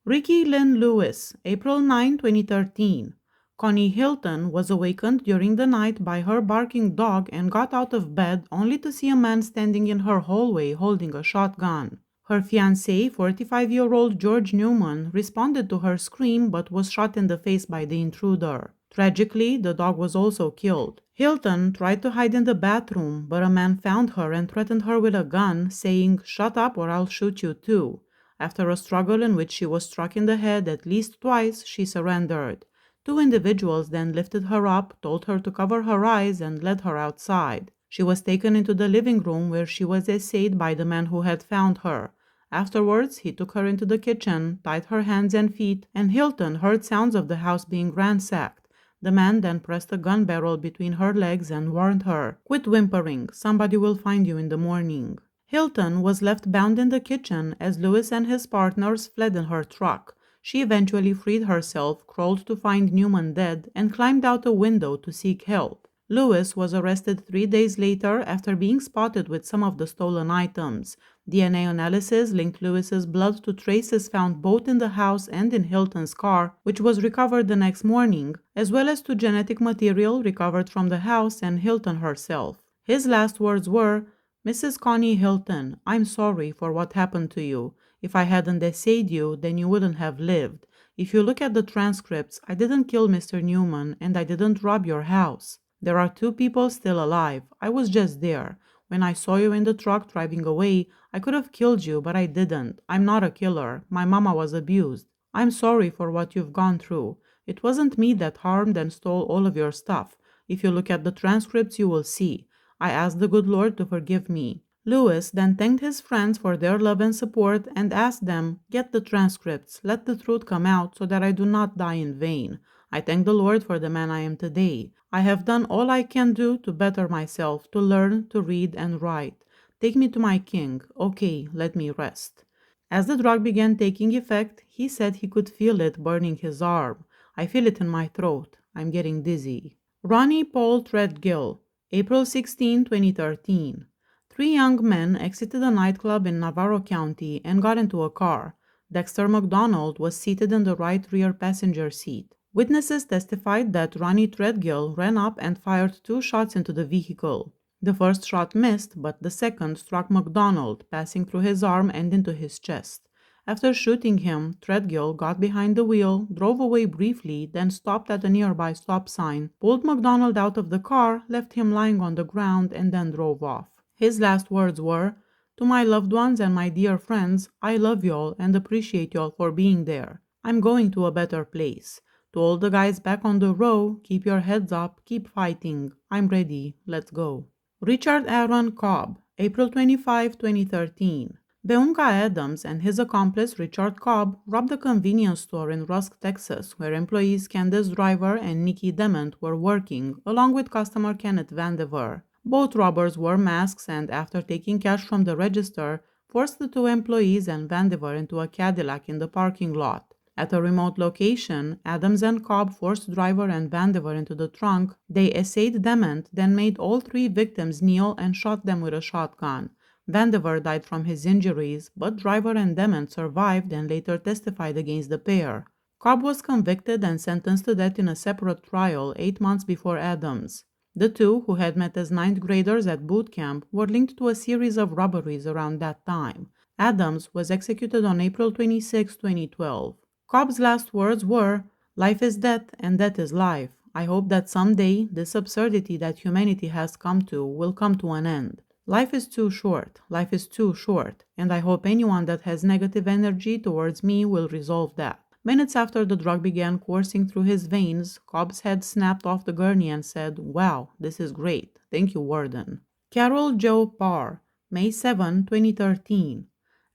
Rickey Lynn Lewis, April 9, 2013. Connie Hilton was awakened during the night by her barking dog and got out of bed only to see a man standing in her hallway holding a shotgun. Her fiancé, 45-year-old George Newman, responded to her scream but was shot in the face by the intruder. Tragically, the dog was also killed. Hilton tried to hide in the bathroom, but a man found her and threatened her with a gun, saying, "Shut up or I'll shoot you too." After a struggle in which she was struck in the head at least twice, she surrendered. Two individuals then lifted her up, told her to cover her eyes, and led her outside. She was taken into the living room where she was essayed by the man who had found her. Afterwards, he took her into the kitchen, tied her hands and feet, and Hilton heard sounds of the house being ransacked. The man then pressed a gun barrel between her legs and warned her, "Quit whimpering, somebody will find you in the morning." Hilton was left bound in the kitchen as Lewis and his partners fled in her truck. She eventually freed herself, crawled to find Newman dead, and climbed out a window to seek help. Lewis was arrested 3 days later after being spotted with some of the stolen items. DNA analysis linked Lewis's blood to traces found both in the house and in Hilton's car, which was recovered the next morning, as well as to genetic material recovered from the house and Hilton herself. His last words were, "Mrs. Connie Hilton, I'm sorry for what happened to you. If I hadn't essayed you, then you wouldn't have lived. If you look at the transcripts, I didn't kill Mr. Newman and I didn't rob your house. There are 2 people still alive. I was just there. When I saw you in the truck driving away, I could have killed you, but I didn't. I'm not a killer. My mama was abused. I'm sorry for what you've gone through. It wasn't me that harmed and stole all of your stuff. If you look at the transcripts, you will see. I asked the good Lord to forgive me." Lewis then thanked his friends for their love and support and asked them, "Get the transcripts, let the truth come out so that I do not die in vain. I thank the Lord for the man I am today. I have done all I can do to better myself, to learn, to read and write. Take me to my king. Okay, let me rest." As the drug began taking effect, he said he could feel it burning his arm. "I feel it in my throat. I'm getting dizzy." Ronnie Paul Treadgill, April 16, 2013. 3 young men exited a nightclub in Navarro County and got into a car. Dexter McDonald was seated in the right rear passenger seat. Witnesses testified that Ronnie Treadgill ran up and fired 2 shots into the vehicle. The first shot missed, but the second struck McDonald, passing through his arm and into his chest. After shooting him, Treadgill got behind the wheel, drove away briefly, then stopped at a nearby stop sign, pulled McDonald out of the car, left him lying on the ground, and then drove off. His last words were, "To my loved ones and my dear friends, I love y'all and appreciate y'all for being there. I'm going to a better place. To all the guys back on the row, keep your heads up, keep fighting. I'm ready. Let's go." Richard Aaron Cobb, April 25, 2013. Beunca Adams and his accomplice Richard Cobb robbed a convenience store in Rusk, Texas, where employees Candace Driver and Nikki Dement were working, along with customer Kenneth Vandiver. Both robbers wore masks and, after taking cash from the register, forced the 2 employees and Vandiver into a Cadillac in the parking lot. At a remote location, Adams and Cobb forced Driver and Vandiver into the trunk. They essayed Dement, then made all 3 victims kneel and shot them with a shotgun. Vandiver died from his injuries, but Driver and Dement survived and later testified against the pair. Cobb was convicted and sentenced to death in a separate trial 8 months before Adams. The 2, who had met as 9th graders at boot camp, were linked to a series of robberies around that time. Adams was executed on April 26, 2012. Cobb's last words were, "Life is death and death is life. I hope that someday this absurdity that humanity has come to will come to an end. Life is too short, and I hope anyone that has negative energy towards me will resolve that." Minutes after the drug began coursing through his veins, Cobb's head snapped off the gurney and said, "Wow, this is great. Thank you, Warden." Carol Joe Parr, May 7, 2013.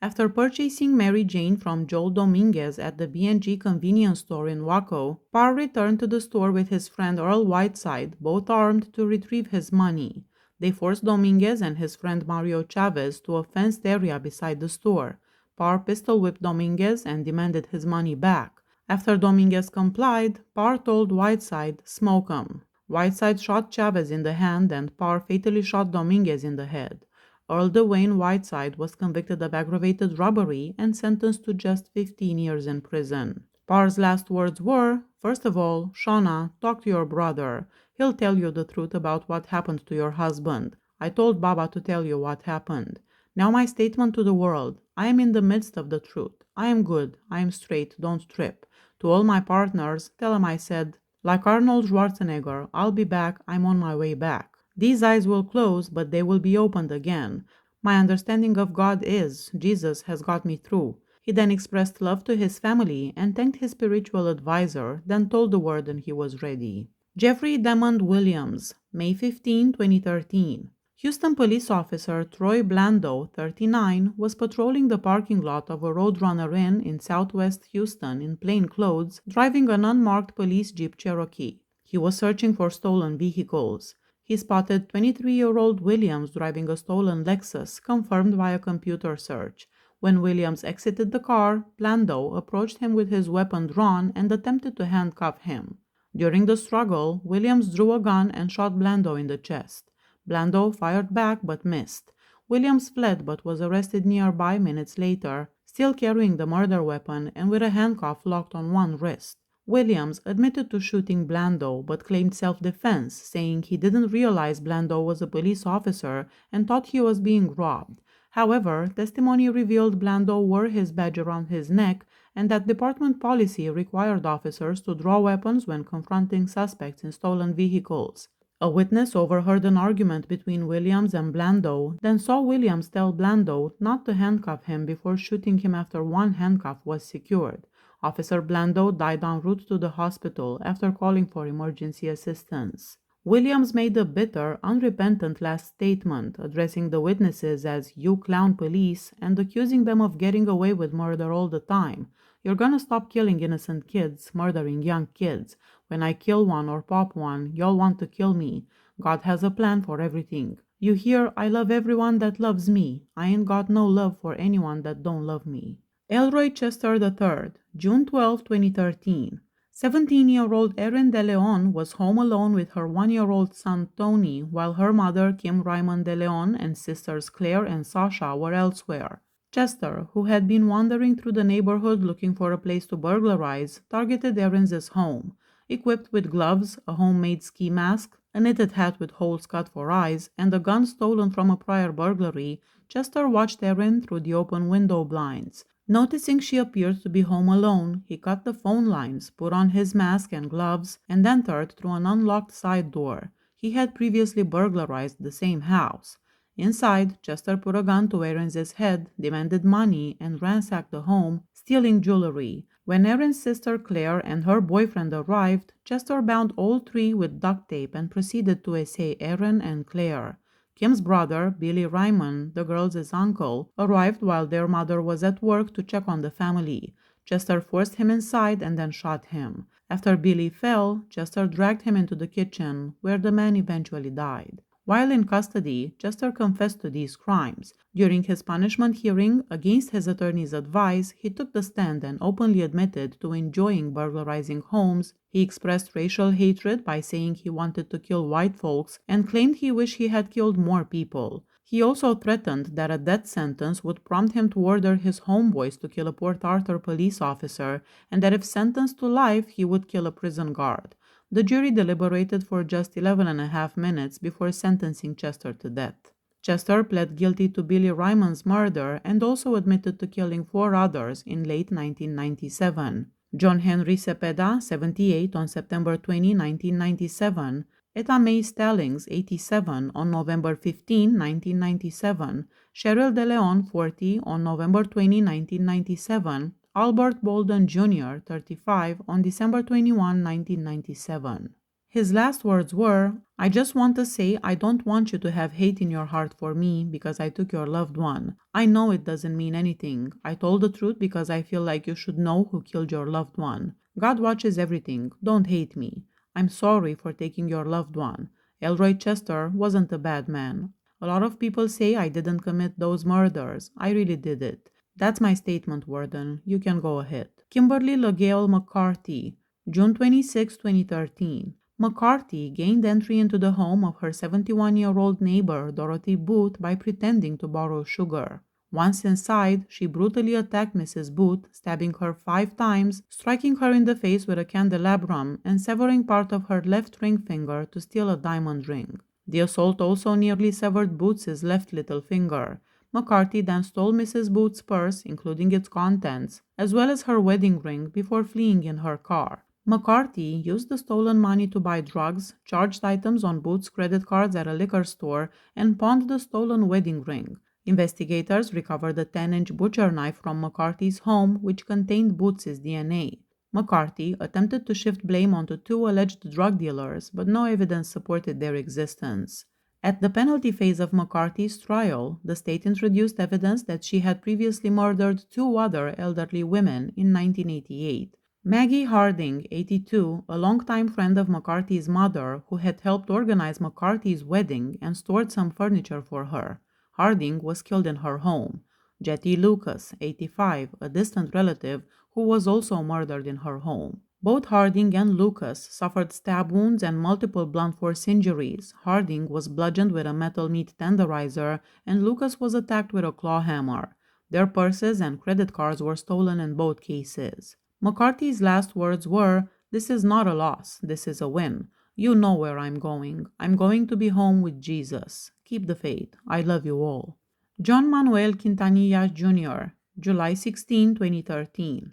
After purchasing Mary Jane from Joel Dominguez at the B&G convenience store in Waco, Parr returned to the store with his friend Earl Whiteside, both armed, to retrieve his money. They forced Dominguez and his friend Mario Chavez to a fenced area beside the store. Parr pistol-whipped Dominguez and demanded his money back. After Dominguez complied, Parr told Whiteside, "Smoke 'em." Whiteside shot Chavez in the hand and Parr fatally shot Dominguez in the head. Earl Dwayne Whiteside was convicted of aggravated robbery and sentenced to just 15 years in prison. Parr's last words were, "First of all, Shauna, talk to your brother. He'll tell you the truth about what happened to your husband. I told Baba to tell you what happened. Now my statement to the world. I am in the midst of the truth. I am good. I am straight. Don't trip. To all my partners, tell them I said, like Arnold Schwarzenegger, I'll be back. I'm on my way back. These eyes will close, but they will be opened again. My understanding of God is, Jesus has got me through." He then expressed love to his family and thanked his spiritual advisor, then told the warden he was ready. Jeffrey Demond Williams, May 15, 2013. Houston police officer Troy Blando, 39, was patrolling the parking lot of a Roadrunner Inn in southwest Houston in plain clothes, driving an unmarked police Jeep Cherokee. He was searching for stolen vehicles. He spotted 23-year-old Williams driving a stolen Lexus, confirmed by a computer search. When Williams exited the car, Blando approached him with his weapon drawn and attempted to handcuff him. During the struggle, Williams drew a gun and shot Blando in the chest. Blando fired back but missed. Williams fled but was arrested nearby minutes later, still carrying the murder weapon and with a handcuff locked on one wrist. Williams admitted to shooting Blando but claimed self-defense, saying he didn't realize Blando was a police officer and thought he was being robbed. However, testimony revealed Blando wore his badge around his neck and that department policy required officers to draw weapons when confronting suspects in stolen vehicles. A witness overheard an argument between Williams and Blando, then saw Williams tell Blando not to handcuff him before shooting him after one handcuff was secured. Officer Blando died en route to the hospital after calling for emergency assistance. Williams made a bitter, unrepentant last statement, addressing the witnesses as "you clown police" and accusing them of getting away with murder all the time. "You're gonna stop killing innocent kids, murdering young kids. When I kill one or pop one, y'all want to kill me. God has a plan for everything. You hear, I love everyone that loves me. I ain't got no love for anyone that don't love me." Elroy Chester III, June 12, 2013. 17-year-old Erin De Leon was home alone with her 1-year-old son Tony, while her mother Kim Raymond De Leon and sisters Claire and Sasha were elsewhere. Chester, who had been wandering through the neighborhood looking for a place to burglarize, targeted Erin's home. Equipped with gloves, a homemade ski mask, a knitted hat with holes cut for eyes, and a gun stolen from a prior burglary, Chester watched Erin through the open window blinds. Noticing she appeared to be home alone, he cut the phone lines, put on his mask and gloves, and entered through an unlocked side door. He had previously burglarized the same house. Inside, Chester put a gun to Erin's head, demanded money, and ransacked the home, stealing jewelry. When Erin's sister Claire and her boyfriend arrived, Chester bound all three with duct tape and proceeded to essay Erin and Claire. Kim's brother, Billy Ryman, the girls' uncle, arrived while their mother was at work to check on the family. Chester forced him inside and then shot him. After Billy fell, Chester dragged him into the kitchen, where the man eventually died. While in custody, Chester confessed to these crimes. During his punishment hearing, against his attorney's advice, he took the stand and openly admitted to enjoying burglarizing homes. He expressed racial hatred by saying he wanted to kill white folks and claimed he wished he had killed more people. He also threatened that a death sentence would prompt him to order his homeboys to kill a Port Arthur police officer, and that if sentenced to life, he would kill a prison guard. The jury deliberated for just 11.5 minutes before sentencing Chester to death. Chester pled guilty to Billy Ryman's murder and also admitted to killing 4 others in late 1997. John Henry Cepeda, 78, on September 20, 1997, Etta Mae Stallings, 87, on November 15, 1997, Cheryl De Leon, 40, on November 20, 1997, Albert Bolden Jr., 35, on December 21, 1997. His last words were, "I just want to say I don't want you to have hate in your heart for me because I took your loved one. I know it doesn't mean anything. I told the truth because I feel like you should know who killed your loved one. God watches everything. Don't hate me. I'm sorry for taking your loved one. Elroy Chester wasn't a bad man. A lot of people say I didn't commit those murders. I really did it. That's my statement, Warden. You can go ahead." Kimberly L McCarti, June 26, 2013. McCarti gained entry into the home of her 71-year-old neighbor Dorothy Booth by pretending to borrow sugar. Once inside, she brutally attacked Mrs. Booth, stabbing her 5 times, striking her in the face with a candelabrum, and severing part of her left ring finger to steal a diamond ring. The assault also nearly severed Booth's left little finger. McCarti then stole Mrs. Booth's purse, including its contents, as well as her wedding ring, before fleeing in her car. McCarti used the stolen money to buy drugs, charged items on Booth's credit cards at a liquor store, and pawned the stolen wedding ring. Investigators recovered a 10-inch butcher knife from McCarti's home, which contained Booth's DNA. McCarti attempted to shift blame onto 2 alleged drug dealers, but no evidence supported their existence. At the penalty phase of McCarti's trial, the state introduced evidence that she had previously murdered 2 other elderly women in 1988. Maggie Harding, 82, a longtime friend of McCarti's mother, who had helped organize McCarti's wedding and stored some furniture for her. Harding was killed in her home. Jetty Lucas, 85, a distant relative, who was also murdered in her home. Both Harding and Lucas suffered stab wounds and multiple blunt force injuries. Harding was bludgeoned with a metal meat tenderizer, and Lucas was attacked with a claw hammer. Their purses and credit cards were stolen in both cases. McCarti's last words were, "This is not a loss, this is a win. You know where I'm going. I'm going to be home with Jesus. Keep the faith. I love you all." John Manuel Quintanilla Jr., July 16, 2013.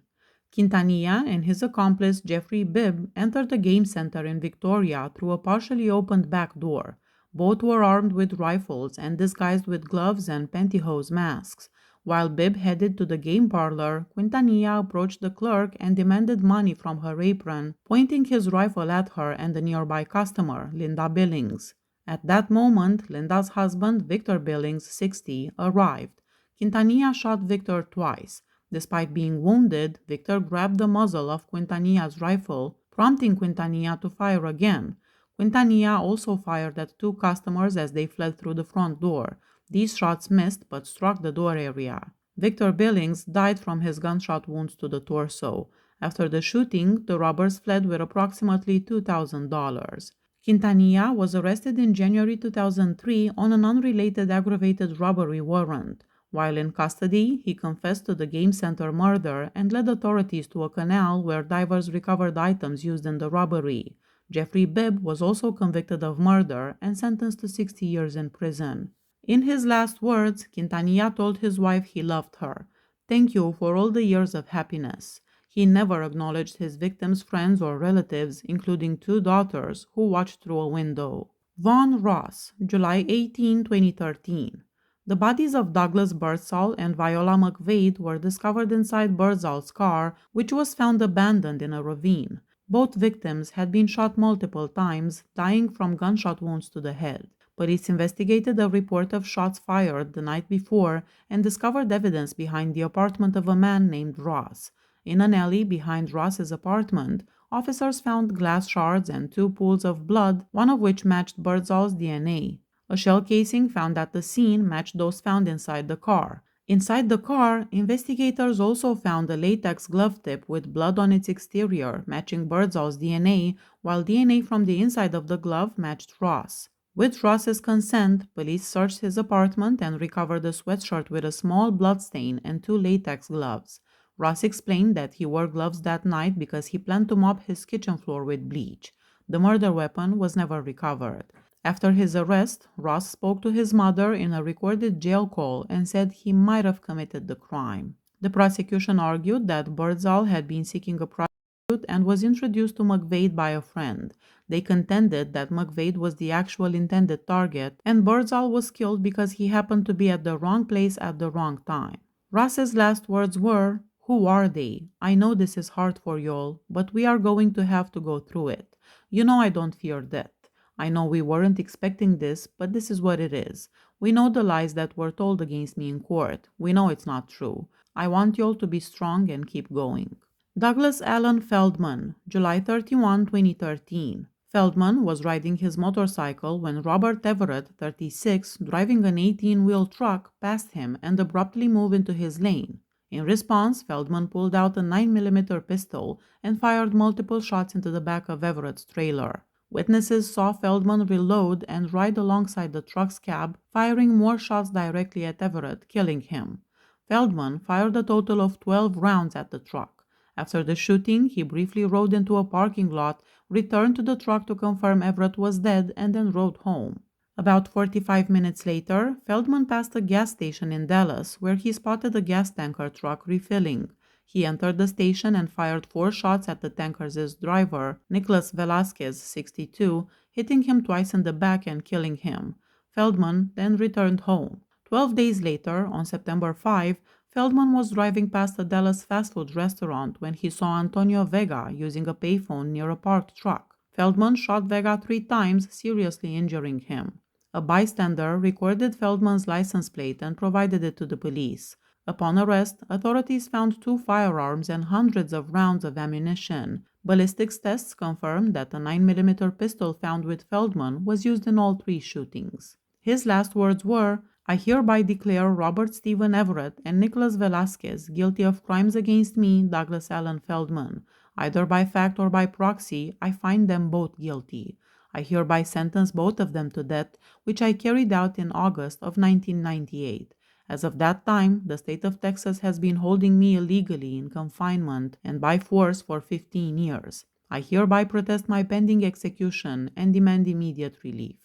Quintanilla and his accomplice Jeffrey Bibb entered a game center in Victoria through a partially opened back door. Both were armed with rifles and disguised with gloves and pantyhose masks. While Bibb headed to the game parlor, Quintanilla approached the clerk and demanded money from her apron, pointing his rifle at her and a nearby customer, Linda Billings. At that moment, Linda's husband, Victor Billings, 60, arrived. Quintanilla shot Victor twice. Despite being wounded, Victor grabbed the muzzle of Quintanilla's rifle, prompting Quintanilla to fire again. Quintanilla also fired at 2 customers as they fled through the front door. These shots missed but struck the door area. Victor Billings died from his gunshot wounds to the torso. After the shooting, the robbers fled with approximately $2,000. Quintanilla was arrested in January 2003 on an unrelated aggravated robbery warrant. While in custody, he confessed to the game center murder and led authorities to a canal where divers recovered items used in the robbery. Jeffrey Bibb was also convicted of murder and sentenced to 60 years in prison. In his last words, Quintanilla told his wife he loved her. "Thank you for all the years of happiness." He never acknowledged his victims' friends or relatives, including 2 daughters, who watched through a window. Vaughn Ross, July 18, 2013. The bodies of Douglas Birdsall and Viola McVeigh were discovered inside Birdsall's car, which was found abandoned in a ravine. Both victims had been shot multiple times, dying from gunshot wounds to the head. Police investigated a report of shots fired the night before and discovered evidence behind the apartment of a man named Ross. In an alley behind Ross's apartment, officers found glass shards and 2 pools of blood, one of which matched Birdsall's DNA. A shell casing found at the scene matched those found inside the car. Inside the car, investigators also found a latex glove tip with blood on its exterior, matching Birdsall's DNA, while DNA from the inside of the glove matched Ross. With Ross's consent, police searched his apartment and recovered a sweatshirt with a small bloodstain and 2 latex gloves. Ross explained that he wore gloves that night because he planned to mop his kitchen floor with bleach. The murder weapon was never recovered. After his arrest, Ross spoke to his mother in a recorded jail call and said he might have committed the crime. The prosecution argued that Birdsall had been seeking a prostitute and was introduced to McVeigh by a friend. They contended that McVeigh was the actual intended target, and Birdsall was killed because he happened to be at the wrong place at the wrong time. Ross's last words were, "Who are they? I know this is hard for y'all, but we are going to have to go through it. You know I don't fear death. I know we weren't expecting this, but this is what it is. We know the lies that were told against me in court. We know it's not true. I want y'all to be strong and keep going." Douglas Allan Feldman, July 31, 2013. Feldman was riding his motorcycle when Robert Everett, 36, driving an 18-wheel truck, passed him and abruptly moved into his lane. In response, Feldman pulled out a 9mm pistol and fired multiple shots into the back of Everett's trailer. Witnesses saw Feldman reload and ride alongside the truck's cab, firing more shots directly at Everett, killing him. Feldman fired a total of 12 rounds at the truck. After the shooting, he briefly rode into a parking lot, returned to the truck to confirm Everett was dead, and then rode home. About 45 minutes later, Feldman passed a gas station in Dallas where he spotted a gas tanker truck refilling. He entered the station and fired 4 shots at the tanker's driver, Nicholas Velasquez, 62, hitting him twice in the back and killing him. Feldman then returned home. 12 days later, on September 5, Feldman was driving past a Dallas fast food restaurant when he saw Antonio Vega using a payphone near a parked truck. Feldman shot Vega 3 times, seriously injuring him. A bystander recorded Feldman's license plate and provided it to the police. Upon arrest, authorities found 2 firearms and hundreds of rounds of ammunition. Ballistics tests confirmed that the 9mm pistol found with Feldman was used in all 3 shootings. His last words were, "I hereby declare Robert Stephen Everett and Nicholas Velasquez guilty of crimes against me, Douglas Allan Feldman. Either by fact or by proxy, I find them both guilty. I hereby sentence both of them to death, which I carried out in August of 1998. As of that time, the state of Texas has been holding me illegally in confinement and by force for 15 years. I hereby protest my pending execution and demand immediate relief."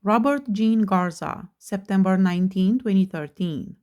Robert Jean Garza, September 19, 2013.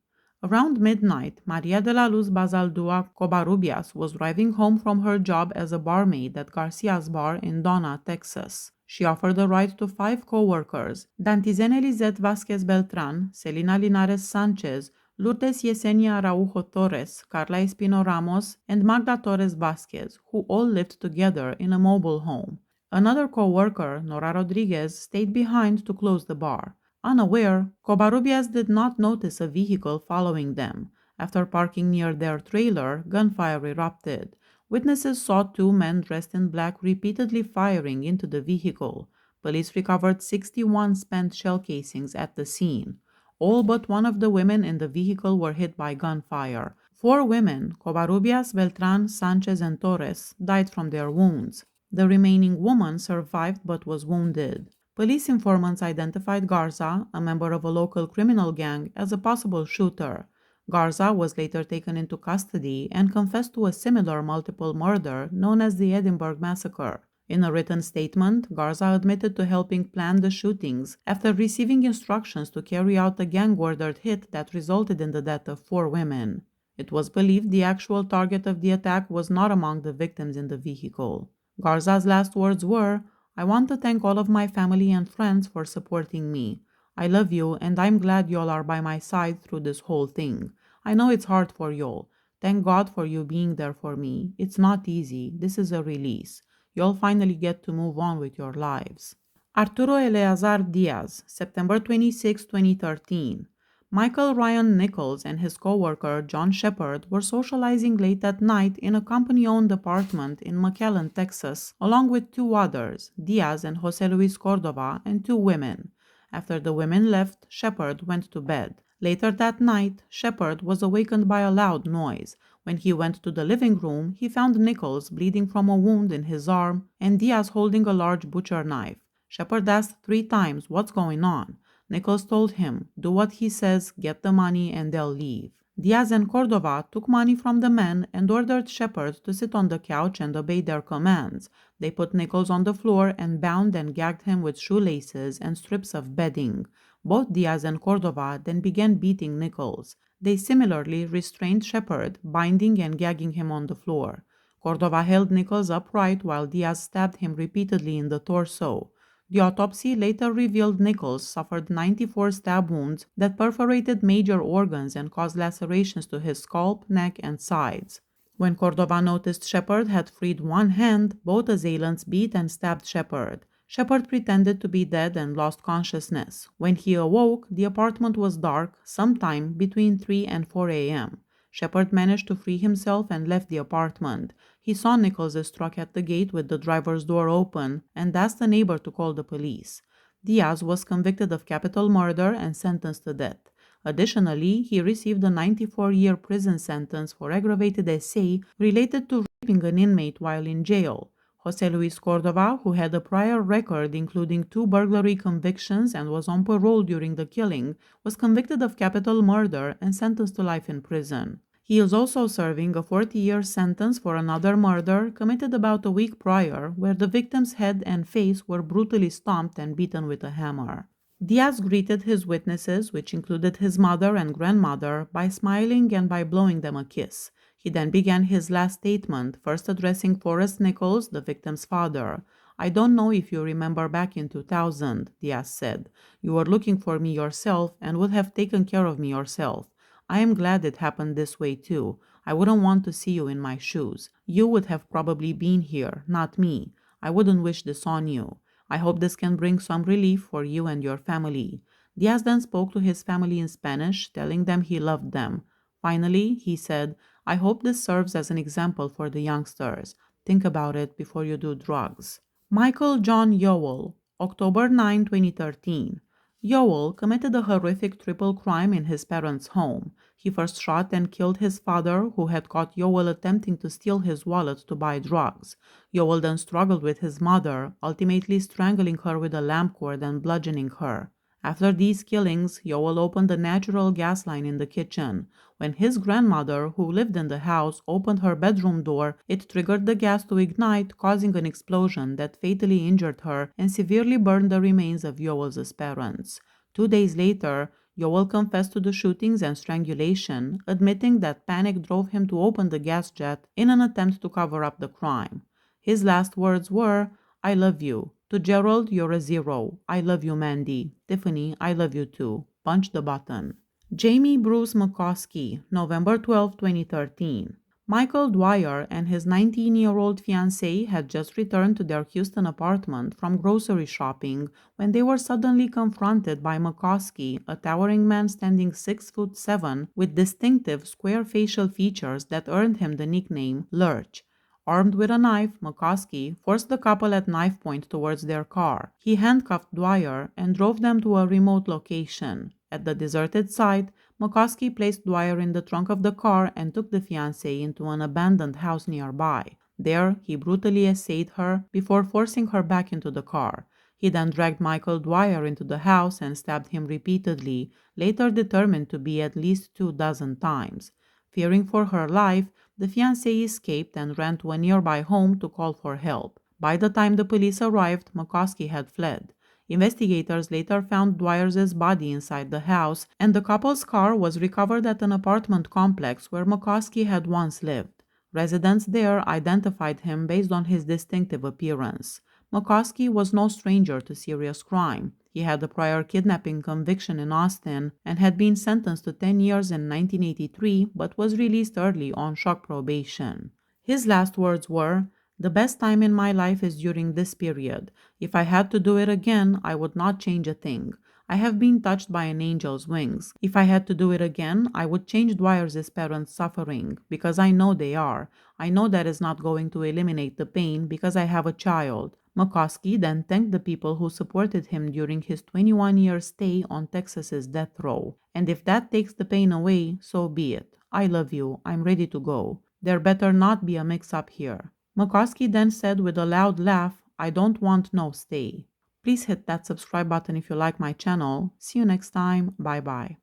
Around midnight, Maria de la Luz Bazaldua Covarrubias was driving home from her job as a barmaid at Garcia's Bar in Donna, Texas. She offered a ride to 5 co-workers, Dantizene Lizette Vasquez Beltran, Celina Linares Sanchez, Lourdes Yesenia Araujo Torres, Carla Espino Ramos, and Magda Torres Vasquez, who all lived together in a mobile home. Another co-worker, Nora Rodriguez, stayed behind to close the bar. Unaware, Covarrubias did not notice a vehicle following them. After parking near their trailer, gunfire erupted. Witnesses saw 2 men dressed in black repeatedly firing into the vehicle. Police recovered 61 spent shell casings at the scene. All but one of the women in the vehicle were hit by gunfire. 4 women, Covarrubias, Beltran, Sanchez, and Torres, died from their wounds. The remaining woman survived but was wounded. Police informants identified Garza, a member of a local criminal gang, as a possible shooter. Garza was later taken into custody and confessed to a similar multiple murder known as the Edinburgh Massacre. In a written statement, Garza admitted to helping plan the shootings after receiving instructions to carry out a gang-ordered hit that resulted in the death of 4 women. It was believed the actual target of the attack was not among the victims in the vehicle. Garza's last words were, "I want to thank all of my family and friends for supporting me. I love you and I'm glad y'all are by my side through this whole thing. I know it's hard for y'all. Thank God for you being there for me. It's not easy. This is a release. Y'all finally get to move on with your lives." Arturo Elazar Diaz, September 26, 2013. Michael Ryan Nichols and his co-worker John Shepard were socializing late at night in a company-owned apartment in McAllen, Texas, along with 2 others, Diaz and Jose Luis Cordova, and 2 women. After the women left, Shepard went to bed. Later that night, Shepard was awakened by a loud noise. When he went to the living room, he found Nichols bleeding from a wound in his arm and Diaz holding a large butcher knife. Shepard asked 3 times, "What's going on?" Nichols told him, "Do what he says, get the money, and they'll leave." Diaz and Cordova took money from the men and ordered Shepard to sit on the couch and obey their commands. They put Nichols on the floor and bound and gagged him with shoelaces and strips of bedding. Both Diaz and Cordova then began beating Nichols. They similarly restrained Shepard, binding and gagging him on the floor. Cordova held Nichols upright while Diaz stabbed him repeatedly in the torso. The autopsy later revealed Nichols suffered 94 stab wounds that perforated major organs and caused lacerations to his scalp, neck, and sides. When Cordova noticed Shepard had freed one hand, both assailants beat and stabbed Shepard. Shepard pretended to be dead and lost consciousness. When he awoke, the apartment was dark, sometime between 3 and 4 a.m. Shepard managed to free himself and left the apartment. He saw Nichols' truck at the gate with the driver's door open and asked a neighbor to call the police. Diaz was convicted of capital murder and sentenced to death. Additionally, he received a 94-year prison sentence for aggravated essay related to raping an inmate while in jail. Jose Luis Cordova, who had a prior record including 2 burglary convictions and was on parole during the killing, was convicted of capital murder and sentenced to life in prison. He is also serving a 40-year sentence for another murder committed about a week prior, where the victim's head and face were brutally stomped and beaten with a hammer. Diaz greeted his witnesses, which included his mother and grandmother, by smiling and by blowing them a kiss. He then began his last statement, first addressing Forrest Nichols, the victim's father. "I don't know if you remember back in 2000, Diaz said. "You were looking for me yourself and would have taken care of me yourself. I am glad it happened this way too. I wouldn't want to see you in my shoes. You would have probably been here, not me. I wouldn't wish this on you. I hope this can bring some relief for you and your family." Diaz then spoke to his family in Spanish, telling them he loved them. Finally, he said, "I hope this serves as an example for the youngsters. Think about it before you do drugs." Michael John Yoel, October 9, 2013. Yoel committed a horrific triple crime in his parents' home. He first shot and killed his father, who had caught Yoel attempting to steal his wallet to buy drugs. Yoel then struggled with his mother, ultimately strangling her with a lamp cord and bludgeoning her. After these killings, Yoel opened a natural gas line in the kitchen. When his grandmother, who lived in the house, opened her bedroom door, it triggered the gas to ignite, causing an explosion that fatally injured her and severely burned the remains of Yoel's parents. 2 days later, Yoel confessed to the shootings and strangulation, admitting that panic drove him to open the gas jet in an attempt to cover up the crime. His last words were, "I love you. To Gerald, you're a 0. I love you, Mandy. Tiffany, I love you too. Punch the button." Jamie Bruce Macausski, November 12, 2013. Michael Dwyer and his 19-year-old fiancée had just returned to their Houston apartment from grocery shopping when they were suddenly confronted by Macausski, a towering man standing 6'7" with distinctive square facial features that earned him the nickname Lurch. Armed with a knife, Macausski forced the couple at knife point towards their car. He handcuffed Dwyer and drove them to a remote location. At the deserted site, Macausski placed Dwyer in the trunk of the car and took the fiancée into an abandoned house nearby. There, he brutally essayed her before forcing her back into the car. He then dragged Michael Dwyer into the house and stabbed him repeatedly, later determined to be at least 24 times. Fearing for her life, the fiancée escaped and ran to a nearby home to call for help. By the time the police arrived, Macausski had fled. Investigators later found Dwyer's body inside the house, and the couple's car was recovered at an apartment complex where Macausski had once lived. Residents there identified him based on his distinctive appearance. Macausski was no stranger to serious crime. He had a prior kidnapping conviction in Austin and had been sentenced to 10 years in 1983 but was released early on shock probation. His last words were, "The best time in my life is during this period. If I had to do it again, I would not change a thing. I have been touched by an angel's wings. If I had to do it again, I would change Dwyer's parents' suffering, because I know they are. I know that is not going to eliminate the pain because I have a child." Macausski then thanked the people who supported him during his 21-year stay on Texas's death row. "And if that takes the pain away, so be it. I love you. I'm ready to go. There better not be a mix-up here." Macausski then said with a loud laugh, "I don't want no stay." Please hit that subscribe button if you like my channel. See you next time. Bye bye.